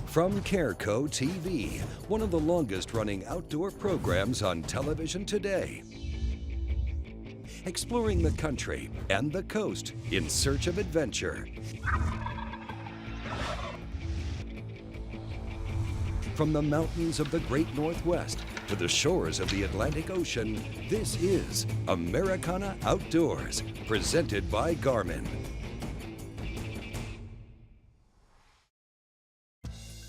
From Careco TV, one of the longest running outdoor programs on television today. Exploring the country and the coast in search of adventure. From the mountains of the Great Northwest to the shores of the Atlantic Ocean, this is Americana Outdoors, presented by Garmin.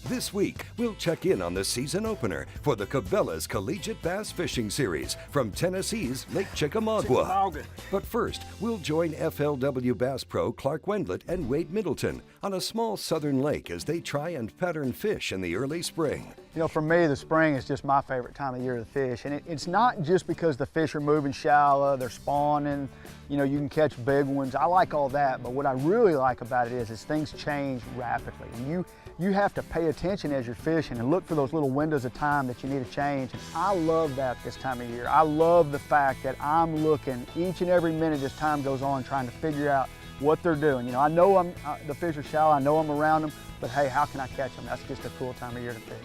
This week, we'll check in on the season opener for the Cabela's Collegiate Bass Fishing Series from Tennessee's Lake Chickamauga. But first, we'll join FLW Bass Pro Clark Wendlandt and Wade Middleton on a small southern lake as they try and pattern fish in the early spring. You know, for me, the spring is just my favorite time of year to fish. And it's not just because the fish are moving shallow, they're spawning, you know, you can catch big ones. I like all that, but what I really like about it is things change rapidly. And you have to pay attention as you're fishing and look for those little windows of time that you need to change. And I love that this time of year. I love the fact that I'm looking each and every minute as time goes on, trying to figure out what they're doing. You know, I know the fish are shallow, I know I'm around them, but hey, how can I catch them? That's just a cool time of year to fish.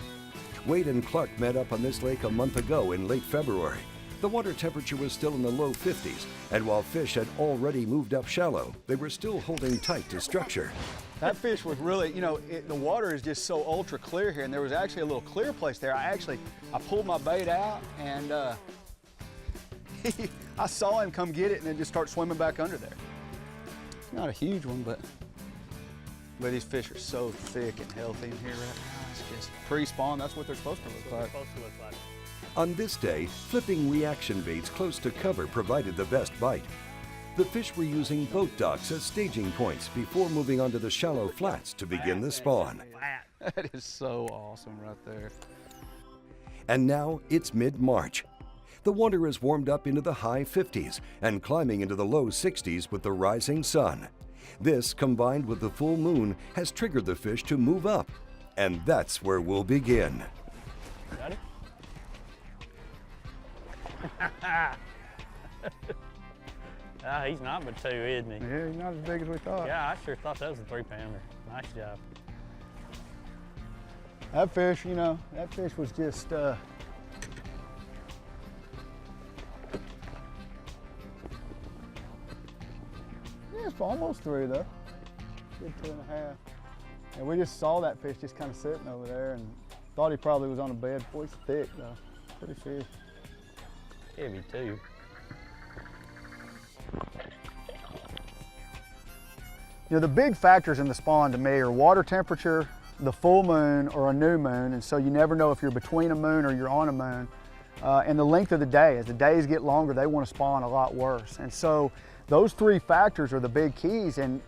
Wade and Clark met up on this lake a month ago in late February. The water temperature was still in the low 50s, and while fish had already moved up shallow, they were still holding tight to structure. That fish was really, you know, the water is just so ultra clear here, and there was actually a little clear place there. I pulled my bait out, and I saw him come get it and then just start swimming back under there. It's not a huge one, but these fish are so thick and healthy in here right now. It's just pre-spawn, that's what they're supposed to look like. On this day, flipping reaction baits close to cover provided the best bite. The fish were using boat docks as staging points before moving onto the shallow flats to begin the spawn. That is so awesome right there. And now it's mid-March. The water is warmed up into the high 50s and climbing into the low 60s with the rising sun. This, combined with the full moon, has triggered the fish to move up. And that's where we'll begin. Ready? He's not but two, isn't he? Yeah, he's not as big as we thought. Yeah, I sure thought that was a 3-pounder. Nice job. That fish, you know, that fish was just, yeah, it's almost 3 though. Good 2.5. And we just saw that fish just kind of sitting over there and thought he probably was on a bed. Boy, it's thick though. Pretty fish. Heavy too. You know, the big factors in the spawn to me are water temperature, the full moon, or a new moon, and so you never know if you're between a moon or you're on a moon, and the length of the day. As the days get longer, they want to spawn a lot worse. And so those 3 factors are the big keys, and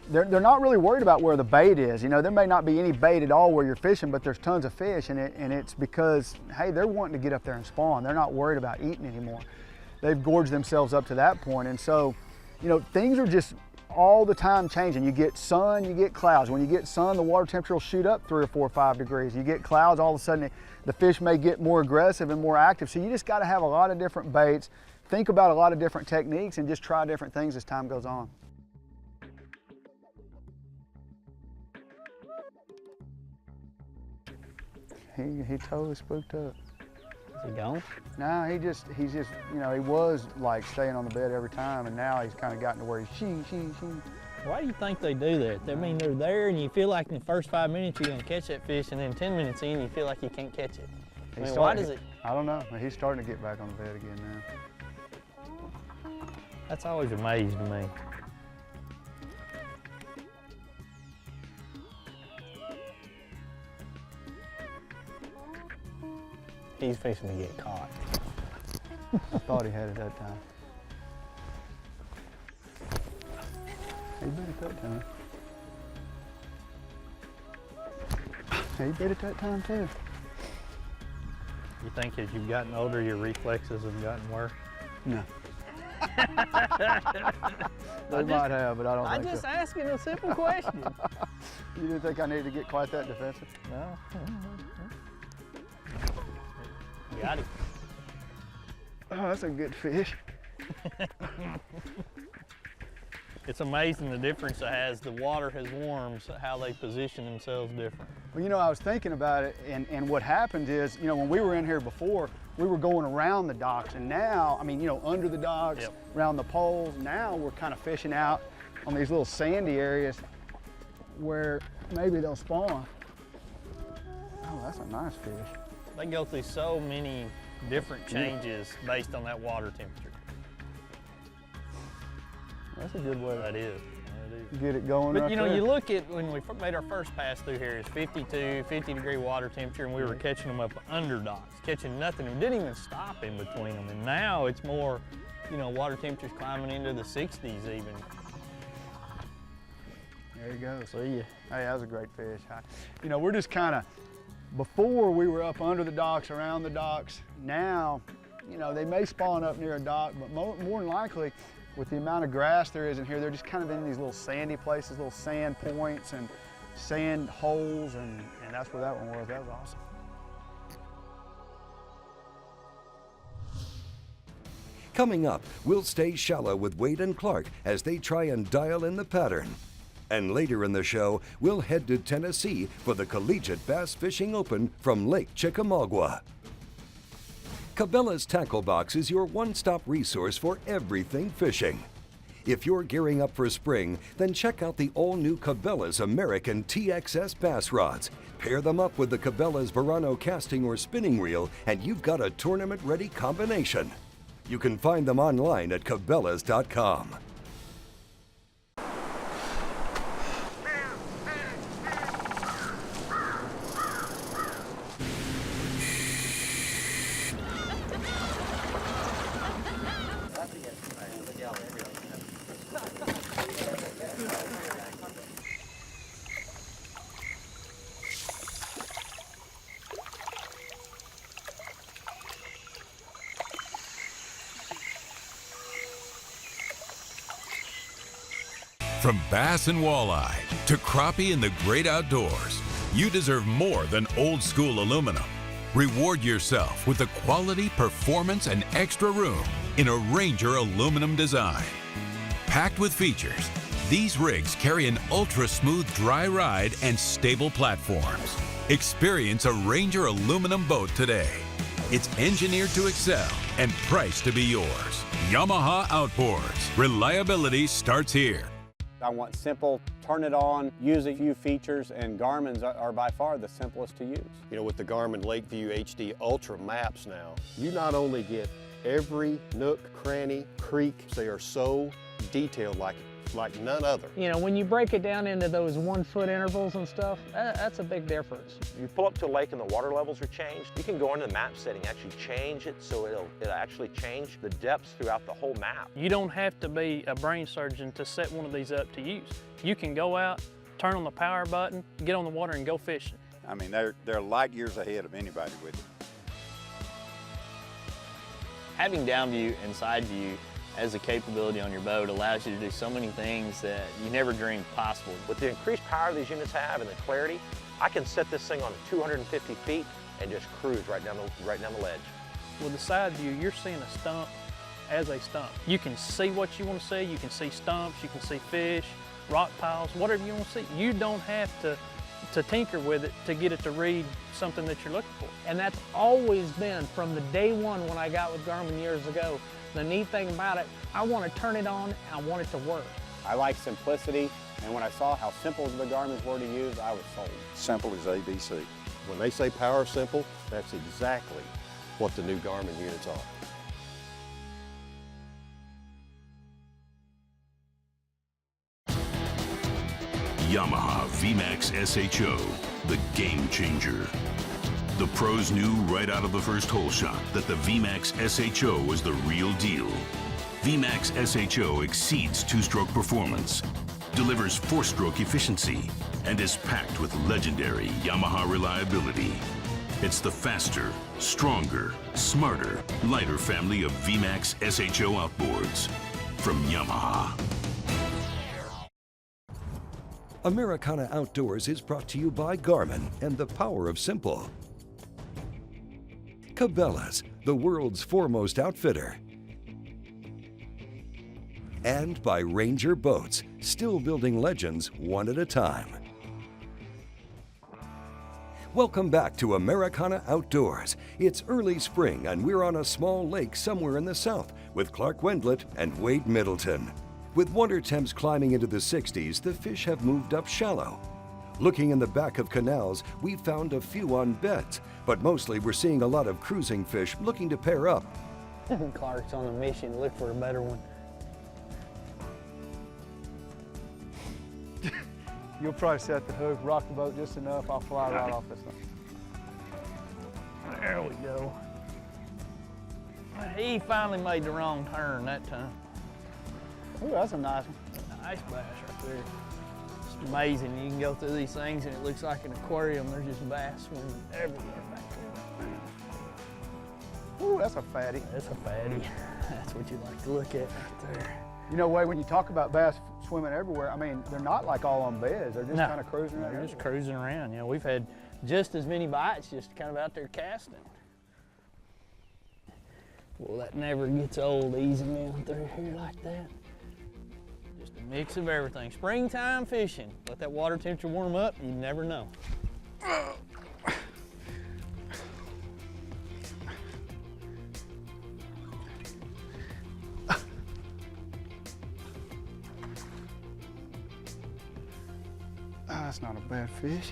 they're not really worried about where the bait is. You know, there may not be any bait at all where you're fishing, but there's tons of fish, and it's because, hey, they're wanting to get up there and spawn. They're not worried about eating anymore. They've gorged themselves up to that point, and so, you know, things are just all the time changing. You get sun, you get clouds. When you get sun, the water temperature will shoot up 3 or 4 or 5 degrees. You get clouds, all of a sudden the fish may get more aggressive and more active. So you just got to have a lot of different baits, think about a lot of different techniques, and just try different things as time goes on. He totally spooked up. Is he gone? No, he's just, you know, he was like staying on the bed every time, and now he's kind of gotten to where he's she. Why do you think they do that? I mean, they're there and you feel like in the first 5 minutes you're gonna catch that fish, and then 10 minutes in you feel like you can't catch it. I mean, why does it? I don't know, he's starting to get back on the bed again now. That's always amazed me. He's fixing to get caught. I thought he had it that time. He bit it that time. He bit it that time too. You think as you've gotten older, your reflexes have gotten worse? No. They might have, but I don't think so. I'm just asking a simple question. You didn't think I needed to get quite that defensive? No. Got him. Oh, that's a good fish. It's amazing the difference it has. The water has warmed, so how they position themselves different. Well, you know, I was thinking about it, and what happened is, you know, when we were in here before, we were going around the docks, and now, I mean, you know, under the docks, Yep. around the poles, now we're kind of fishing out on these little sandy areas where maybe they'll spawn. Oh, that's a nice fish. They go through so many different changes based on that water temperature. That's a good way That is. to get it going. But right you know, there. you look at when we made our first pass through here, it's 52, 50-degree water temperature, and we were catching them up under docks, catching nothing. We didn't even stop in between them. And now it's more, you know, water temperatures climbing into the 60s even. There you go. See ya. Hey, that was a great fish. You know, we're just kind of, before we were up under the docks, around the docks. Now, you know, they may spawn up near a dock, but more than likely, with the amount of grass there is in here, they're just kind of in these little sandy places, little sand points and sand holes, and that's where that one was. That was awesome. Coming up, we'll stay shallow with Wade and Clark as they try and dial in the pattern. And later in the show, we'll head to Tennessee for the Collegiate Bass Fishing Open from Lake Chickamauga. Cabela's Tackle Box is your one-stop resource for everything fishing. If you're gearing up for spring, then check out the all-new Cabela's American TXS bass rods. Pair them up with the Cabela's Verano casting or spinning reel, and you've got a tournament-ready combination. You can find them online at Cabela's.com. From bass and walleye to crappie in the great outdoors, you deserve more than old school aluminum. Reward yourself with the quality, performance, and extra room in a Ranger aluminum design. Packed with features, these rigs carry an ultra-smooth dry ride and stable platforms. Experience a Ranger aluminum boat today. It's engineered to excel and priced to be yours. Yamaha Outboards. Reliability starts here. I want simple, turn it on, use a few features, and Garmin's are by far the simplest to use. You know, with the Garmin Lakeview HD Ultra maps now, you not only get every nook, cranny, creek, they are so detailed like none other. You know, when you break it down into those 1-foot intervals and stuff, that's a big difference. You pull up to a lake and the water levels are changed, you can go into the map setting, actually change it so it'll actually change the depths throughout the whole map. You don't have to be a brain surgeon to set one of these up to use. You can go out, turn on the power button, get on the water and go fishing. I mean, they're light years ahead of anybody with it. Having down view and side view as a capability on your boat allows you to do so many things that you never dreamed possible. With the increased power these units have and the clarity, I can set this thing on 250 feet and just cruise right down the ledge. With the side view, you're seeing a stump as a stump. You can see what you want to see. You can see stumps, you can see fish, rock piles, whatever you want to see. You don't have to tinker with it to get it to read something that you're looking for. And that's always been from the day one when I got with Garmin years ago. The neat thing about it, I want to turn it on, I want it to work. I like simplicity, and when I saw how simple the Garmin's were to use, I was sold. Simple as ABC. When they say power simple, that's exactly what the new Garmin units are. Yamaha VMAX SHO, the game changer. The pros knew right out of the first hole shot that the VMAX SHO was the real deal. VMAX SHO exceeds two-stroke performance, delivers four-stroke efficiency, and is packed with legendary Yamaha reliability. It's the faster, stronger, smarter, lighter family of VMAX SHO outboards from Yamaha. Americana Outdoors is brought to you by Garmin and the power of simple. Cabela's, the world's foremost outfitter. and by Ranger Boats, still building legends one at a time. Welcome back to Americana Outdoors. It's early spring and we're on a small lake somewhere in the south with Clark Wendlandt and Wade Middleton. With water temps climbing into the 60s, the fish have moved up shallow. Looking in the back of canals, we found a few on beds, but mostly we're seeing a lot of cruising fish looking to pair up. Clark's on a mission to look for a better one. You'll probably set the hook, rock the boat just enough, I'll fly right off this thing. There we go. He finally made the wrong turn that time. Ooh, that's a nice one. Nice bass right there. It's amazing. You can go through these things and it looks like an aquarium. There's just bass swimming everywhere back there. Ooh, that's a fatty. That's a fatty. That's what you like to look at right there. You know, Wade, when you talk about bass swimming everywhere, I mean, they're not like all on beds. They're just kind of cruising around. They're just cruising around. You know, we've had just as many bites just kind of out there casting. Well, that never gets old easing down through here like that. Just a mix of everything. Springtime fishing. Let that water temperature warm up, you never know. That's not a bad fish.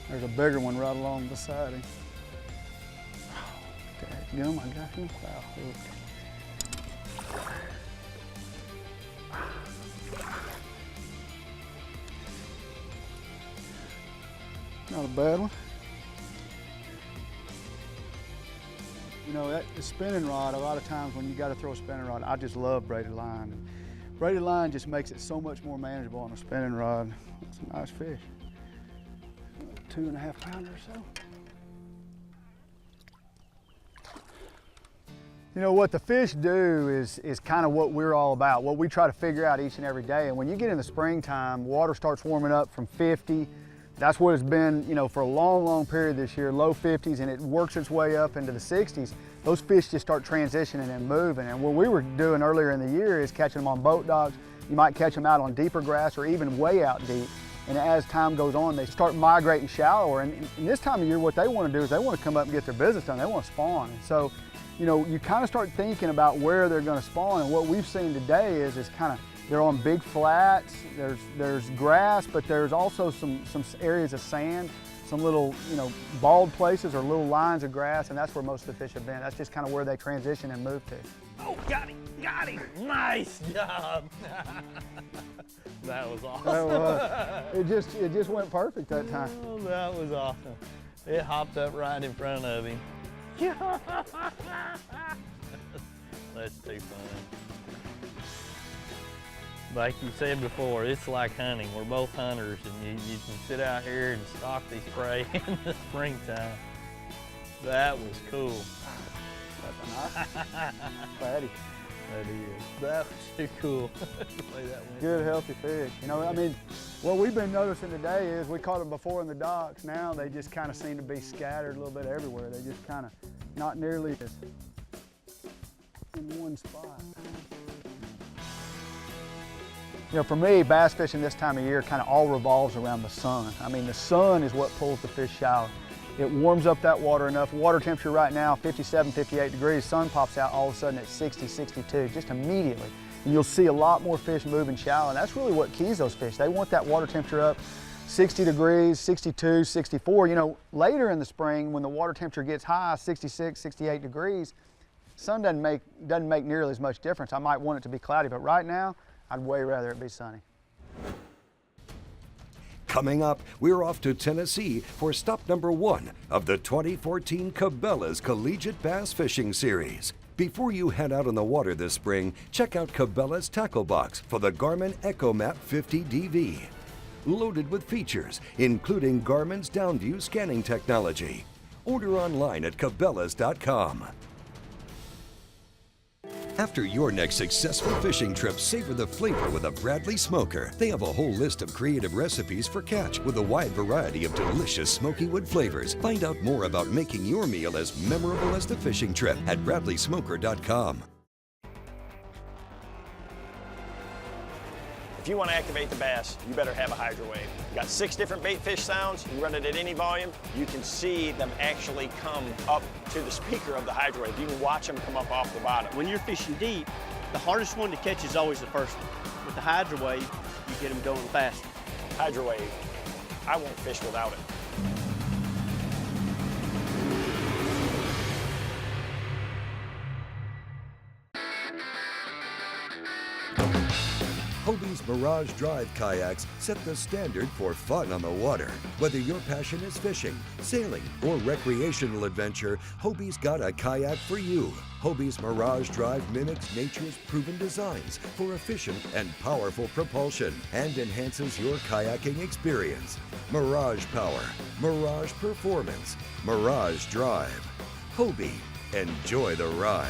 There's a bigger one right along beside him. Oh, dadgum, I got him foul hooked. Not a bad one. You know, that the spinning rod, a lot of times when you got to throw a spinning rod, I just love braided line. Braided line just makes it so much more manageable on a spinning rod. That's a nice fish. 2.5 pounder or so. You know, what the fish do is kind of what we're all about, what we try to figure out each and every day. And when you get in the springtime, water starts warming up from 50. That's what it's been, you know, for a long, long period this year, low 50s, and it works its way up into the 60s. Those fish just start transitioning and moving. And what we were doing earlier in the year is catching them on boat docks. You might catch them out on deeper grass or even way out deep. And as time goes on, they start migrating shallower. And this time of year, what they want to do is they want to come up and get their business done. They want to spawn. And so, you know, you kind of start thinking about where they're going to spawn. And what we've seen today is kind of, they're on big flats, there's grass, but there's also some areas of sand, some little, you know, bald places or little lines of grass, and that's where most of the fish have been. That's just kind of where they transition and move to. Oh, got him, nice job. That was awesome. That was, it just went perfect that time. Oh, that was awesome. It hopped up right in front of him. That's too fun. Like you said before, it's like hunting. We're both hunters, and you can sit out here and stalk these prey in the springtime. That was cool. That's a nice fatty. That is. That was too cool. The way that went. Good, healthy fish. You know, I mean, what we've been noticing today is we caught them before in the docks. Now they just kind of seem to be scattered a little bit everywhere. They just kind of not nearly as in one spot. You know, for me, bass fishing this time of year kind of all revolves around the sun. I mean, the sun is what pulls the fish shallow. It warms up that water enough. Water temperature right now, 57, 58 degrees. Sun pops out all of a sudden at 60, 62, just immediately. And you'll see a lot more fish moving shallow. And that's really what keys those fish. They want that water temperature up 60 degrees, 62, 64. You know, later in the spring, when the water temperature gets high, 66, 68 degrees, sun doesn't make nearly as much difference. I might want it to be cloudy, but right now, I'd way rather it be sunny. Coming up, we're off to Tennessee for stop number 1 of the 2014 Cabela's Collegiate Bass Fishing Series. Before you head out on the water this spring, check out Cabela's Tackle Box for the Garmin EchoMap 50 DV. Loaded with features, including Garmin's Downview scanning technology. Order online at Cabela's.com. After your next successful fishing trip, savor the flavor with a Bradley Smoker. They have a whole list of creative recipes for catch with a wide variety of delicious smoky wood flavors. Find out more about making your meal as memorable as the fishing trip at bradleysmoker.com. If you want to activate the bass, you better have a Hydro Wave. You got 6 different bait fish sounds. You run it at any volume. You can see them actually come up to the speaker of the Hydro Wave. You can watch them come up off the bottom. When you're fishing deep, the hardest one to catch is always the first one. With the Hydro Wave, you get them going fast. Hydro Wave, I won't fish without it. Hobie's Mirage Drive kayaks set the standard for fun on the water. Whether your passion is fishing, sailing, or recreational adventure, Hobie's got a kayak for you. Hobie's Mirage Drive mimics nature's proven designs for efficient and powerful propulsion and enhances your kayaking experience. Mirage Power, Mirage Performance, Mirage Drive. Hobie, enjoy the ride.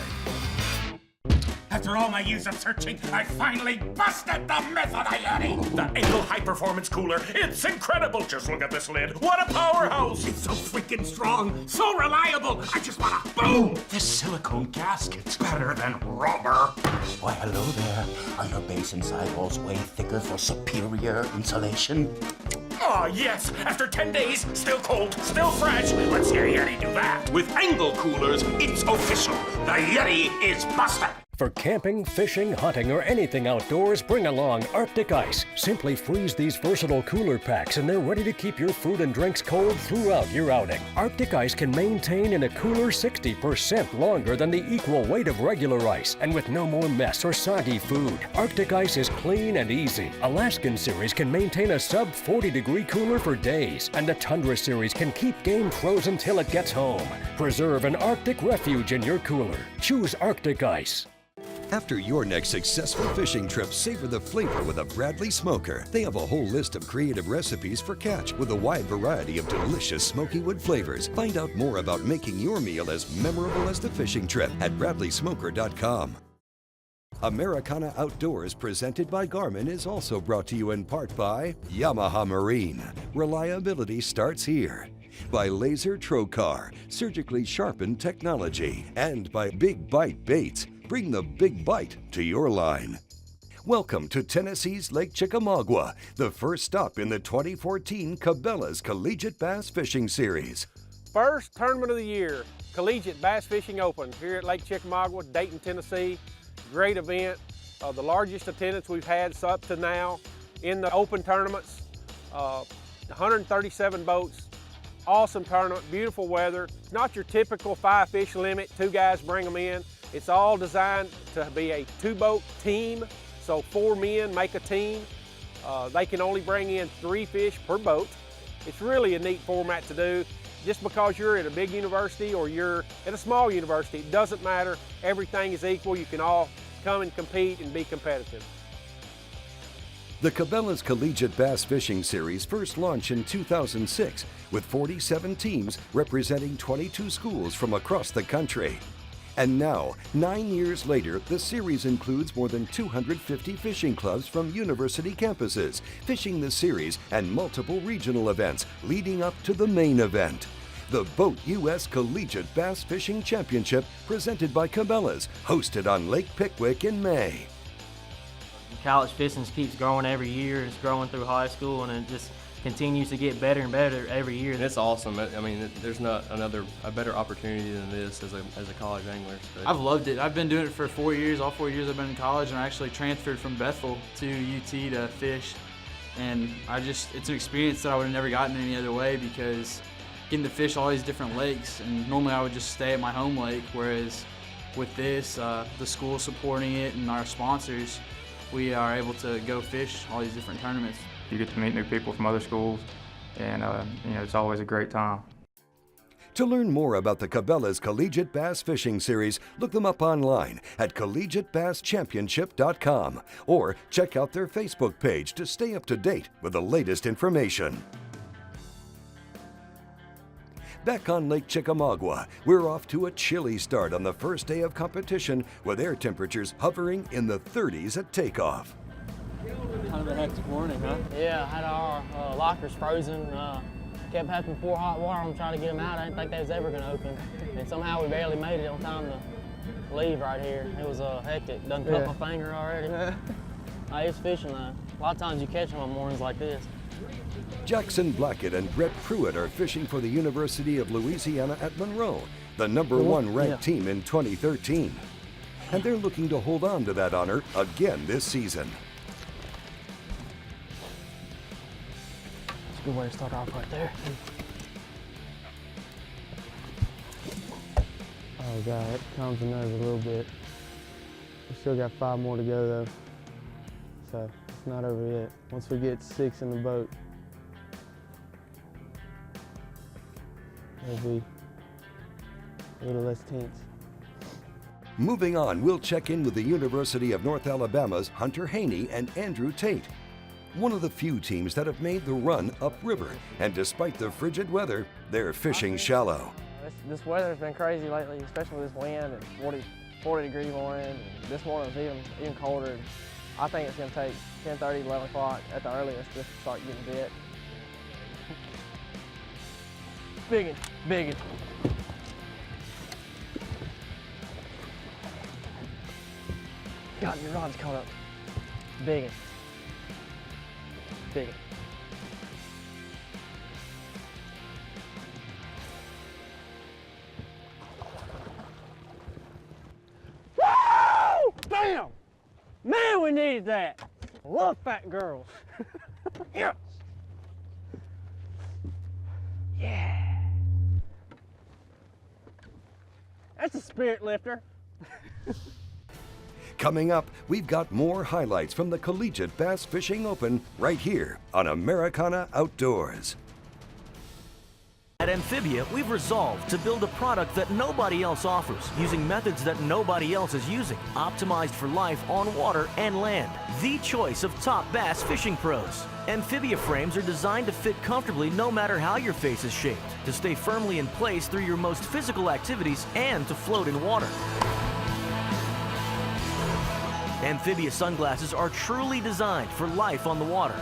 After all my years of searching, I finally busted the myth of the Yeti! The Angle High Performance Cooler, it's incredible! Just look at this lid, what a powerhouse! It's so freaking strong, so reliable, I just wanna boom! This silicone gasket's better than rubber! Why, hello there. Are your base and sidewalls way thicker for superior insulation? Oh, yes! After 10 days, still cold, still fresh. Let's hear Yeti do that. With Angle Coolers, it's official. The Yeti is busted! For camping, fishing, hunting, or anything outdoors, bring along Arctic Ice. Simply freeze these versatile cooler packs and they're ready to keep your food and drinks cold throughout your outing. Arctic Ice can maintain in a cooler 60% longer than the equal weight of regular ice, and with no more mess or soggy food. Arctic Ice is clean and easy. Alaskan Series can maintain a sub 40-degree cooler for days, and the Tundra Series can keep game frozen till it gets home. Preserve an Arctic refuge in your cooler. Choose Arctic Ice. After your next successful fishing trip, savor the flavor with a Bradley Smoker. They have a whole list of creative recipes for catch with a wide variety of delicious smoky wood flavors. Find out more about making your meal as memorable as the fishing trip at bradleysmoker.com. Americana Outdoors, presented by Garmin, is also brought to you in part by Yamaha Marine. Reliability starts here. By Laser Trocar, surgically sharpened technology. And by Big Bite Baits. Bring the big bite to your line. Welcome to Tennessee's Lake Chickamauga, the first stop in the 2014 Cabela's Collegiate Bass Fishing Series. First tournament of the year, Collegiate Bass Fishing Open here at Lake Chickamauga, Dayton, Tennessee. Great event, the largest attendance we've had up to now in the open tournaments. 137 boats, awesome tournament, beautiful weather. Not your typical 5 fish limit, 2 guys bring them in. It's all designed to be a 2-boat team, so 4 men make a team. They can only bring in 3 fish per boat. It's really a neat format to do. Just because you're at a big university or you're at a small university, it doesn't matter. Everything is equal. You can all come and compete and be competitive. The Cabela's Collegiate Bass Fishing Series first launched in 2006 with 47 teams representing 22 schools from across the country. And now, 9 years later, the series includes more than 250 fishing clubs from university campuses, fishing the series and multiple regional events leading up to the main event. The Boat U.S. Collegiate Bass Fishing Championship, presented by Cabela's, hosted on Lake Pickwick in May. College fishing keeps growing every year. It's growing through high school, and it just continues to get better and better every year. And it's awesome. I mean, there's not a better opportunity than this as a college angler. So. I've loved it. I've been doing it for 4 years. All 4 years I've been in college, and I actually transferred from Bethel to UT to fish. And it's an experience that I would have never gotten any other way, because getting to fish all these different lakes, and normally I would just stay at my home lake, whereas with this, the school supporting it and our sponsors, we are able to go fish all these different tournaments. You get to meet new people from other schools, and it's always a great time. To learn more about the Cabela's Collegiate Bass Fishing Series, look them up online at collegiatebasschampionship.com or check out their Facebook page to stay up to date with the latest information. Back on Lake Chickamauga, we're off to a chilly start on the first day of competition with air temperatures hovering in the 30s at takeoff. Kind of a hectic morning, huh? Yeah, had our lockers frozen. Kept having to pour hot water on trying to get them out. I didn't think they was ever going to open. And somehow we barely made it on time to leave right here. It was hectic. Done cut my finger already. It's fishing though. A lot of times you catch them on mornings like this. Jackson Blackett and Brett Pruitt are fishing for the University of Louisiana at Monroe, the #1 ranked team in 2013. And they're looking to hold on to that honor again this season. It's a good way to start off right there. Oh God, it calms the nerves a little bit. We still got 5 more to go though, so it's not over yet. Once we get 6 in the boat, it'll be a little less tense. Moving on, we'll check in with the University of North Alabama's Hunter Haney and Andrew Tate, one of the few teams that have made the run upriver, and despite the frigid weather, they're fishing shallow. This weather's been crazy lately, especially with this wind and 40-degree wind. And this morning was even colder. I think it's going to take 10:30, 11 o'clock at the earliest just to start getting bit. Biggin, biggin. God, your rod's caught up. Biggin. Biggin. Woo! Bam! Man, we needed that. I love fat girls. Yes. Yeah. That's a spirit lifter. Coming up, we've got more highlights from the Collegiate Bass Fishing Open right here on Americana Outdoors. At Amphibia, we've resolved to build a product that nobody else offers, using methods that nobody else is using, optimized for life on water and land. The choice of top bass fishing pros. Amphibia frames are designed to fit comfortably no matter how your face is shaped, to stay firmly in place through your most physical activities, and to float in water. Amphibia sunglasses are truly designed for life on the water.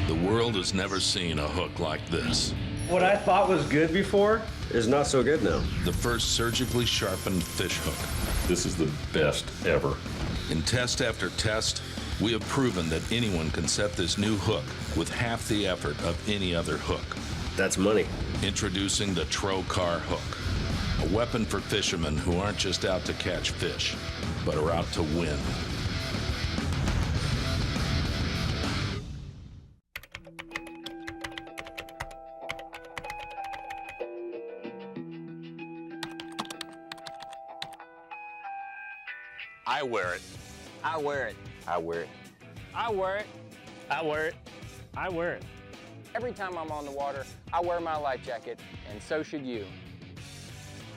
The world has never seen a hook like this. What I thought was good before is not so good now. The first surgically sharpened fish hook. This is the best ever. In test after test, we have proven that anyone can set this new hook with half the effort of any other hook. That's money. Introducing the Trocar hook. A weapon for fishermen who aren't just out to catch fish, but are out to win. I wear it. I wear it. I wear it. I wear it. I wear it. I wear it. Every time I'm on the water, I wear my life jacket, and so should you.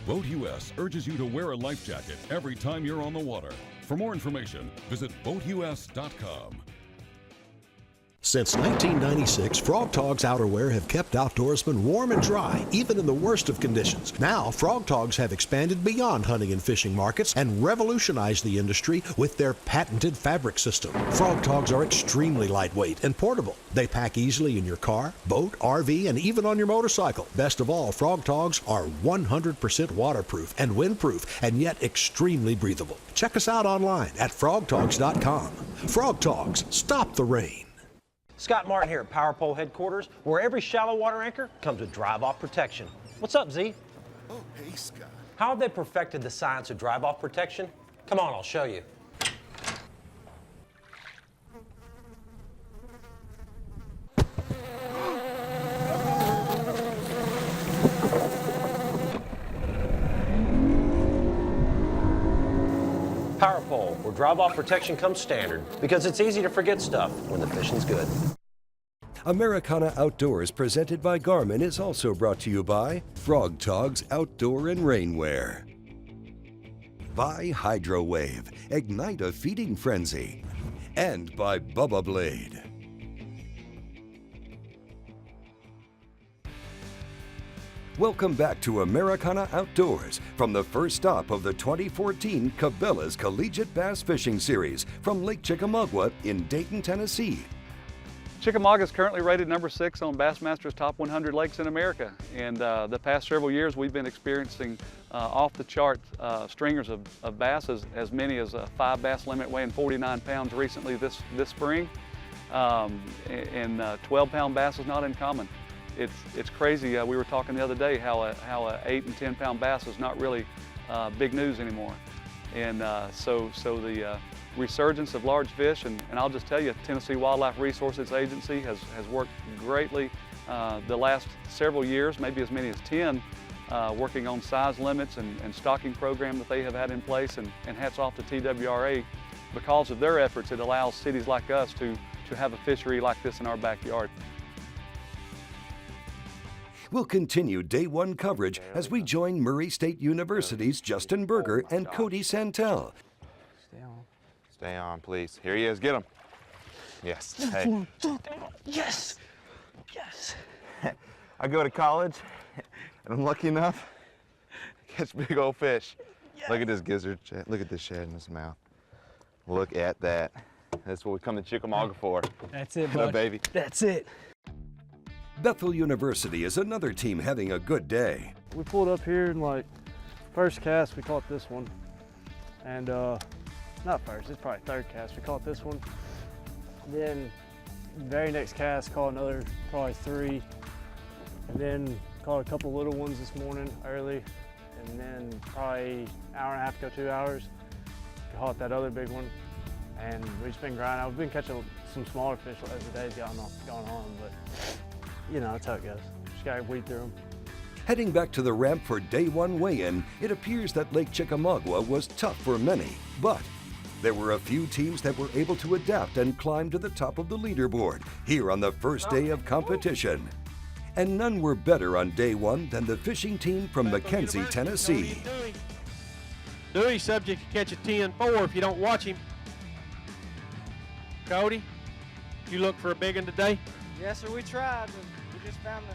Boat US urges you to wear a life jacket every time you're on the water. For more information, visit boatus.com. Since 1996, Frog Togs outerwear have kept outdoorsmen warm and dry, even in the worst of conditions. Now, Frog Togs have expanded beyond hunting and fishing markets and revolutionized the industry with their patented fabric system. Frog Togs are extremely lightweight and portable. They pack easily in your car, boat, RV, and even on your motorcycle. Best of all, Frog Togs are 100% waterproof and windproof, and yet extremely breathable. Check us out online at frogtogs.com. Frog Togs, stop the rain. Scott Martin here at Power Pole Headquarters, where every shallow water anchor comes with drive-off protection. What's up, Z? Oh, hey, Scott. How have they perfected the science of drive-off protection? Come on, I'll show you. Power Pole, where drive-off protection comes standard, because it's easy to forget stuff when the fishing's good. Americana Outdoors, presented by Garmin, is also brought to you by Frog Togs Outdoor and Rainwear. By Hydro Wave, ignite a feeding frenzy. And by Bubba Blade. Welcome back to Americana Outdoors from the first stop of the 2014 Cabela's Collegiate Bass Fishing Series from Lake Chickamauga in Dayton, Tennessee. Chickamauga is currently rated number 6 on Bassmaster's Top 100 Lakes in America. And the past several years we've been experiencing off-the-chart stringers of bass, as many as 5 bass limit weighing 49 pounds recently this spring. And 12-pound bass is not uncommon. It's crazy. We were talking the other day how a 8 and 10-pound bass is not really big news anymore. And so the resurgence of large fish, and I'll just tell you, Tennessee Wildlife Resources Agency has worked greatly the last several years, maybe as many as 10, working on size limits and stocking program that they have had in place, and hats off to TWRA. Because of their efforts, it allows cities like us to have a fishery like this in our backyard. We'll continue day 1 coverage as we join Murray State University's Justin Berger and Cody Santel. Stay on, please. Here he is. Get him. Yes. Hey. Yes. Yes. I go to college, and I'm lucky enough to catch big old fish. Yes. Look at this gizzard. Look at this shad in his mouth. Look at that. That's what we come to Chickamauga for. That's it, bud. Baby. That's it. Bethel University is another team having a good day. We pulled up here and first cast we caught this one, and not first, it's probably third cast we caught this one. Then very next cast caught another probably 3, and then caught a couple little ones this morning early, and then probably an hour and a half ago, 2 hours, caught that other big one, and we've just been grinding. We've been catching some smaller fish as the day's gone on, but you know, that's how it goes. Just gotta weed through them. Heading back to the ramp for day 1 weigh-in, it appears that Lake Chickamauga was tough for many, but there were a few teams that were able to adapt and climb to the top of the leaderboard here on the first day of competition. And none were better on day 1 than the fishing team from McKenzie, Tennessee. Dewey's subject to catch a 10-4 if you don't watch him. Cody, you look for a big one today? Yes, sir, we tried, but we just found the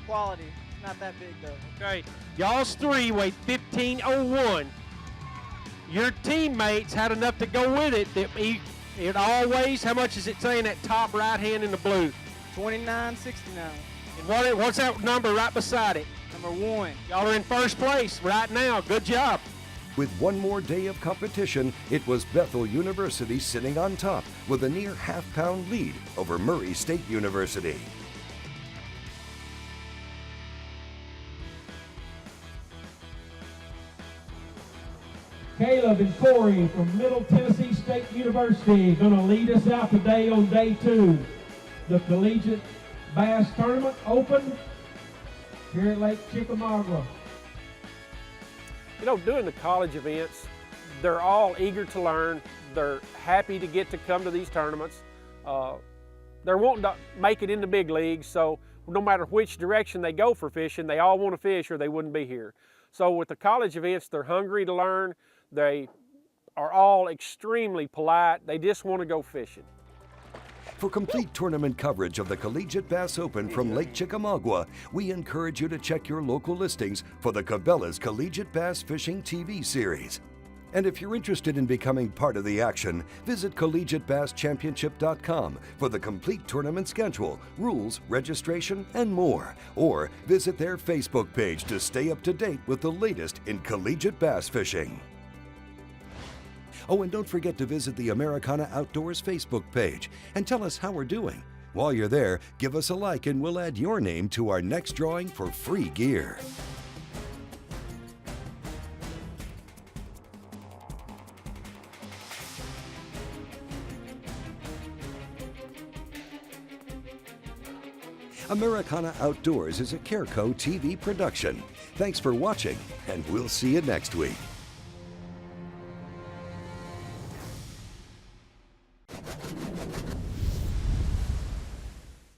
quality. It's not that big, though. Okay, y'all's 3 weighed 15.01. Your teammates had enough to go with it. It always, how much is it saying that top right hand in the blue? 29.69. And what's that number right beside it? Number 1. Y'all are in first place right now. Good job. With one more day of competition, it was Bethel University sitting on top with a near half-pound lead over Murray State University. Caleb and Corey from Middle Tennessee State University going to lead us out today on day 2. The Collegiate Bass Tournament Open here at Lake Chickamauga. You know, doing the college events, they're all eager to learn. They're happy to get to come to these tournaments. They're wanting to make it in the big leagues, so no matter which direction they go for fishing, they all want to fish or they wouldn't be here. So with the college events, they're hungry to learn. They are all extremely polite. They just want to go fishing. For complete tournament coverage of the Collegiate Bass Open from Lake Chickamauga, we encourage you to check your local listings for the Cabela's Collegiate Bass Fishing TV series. And if you're interested in becoming part of the action, visit CollegiateBassChampionship.com for the complete tournament schedule, rules, registration, and more. Or visit their Facebook page to stay up to date with the latest in collegiate bass fishing. Oh, and don't forget to visit the Americana Outdoors Facebook page and tell us how we're doing. While you're there, give us a like and we'll add your name to our next drawing for free gear. Americana Outdoors is a Careco TV production. Thanks for watching, and we'll see you next week.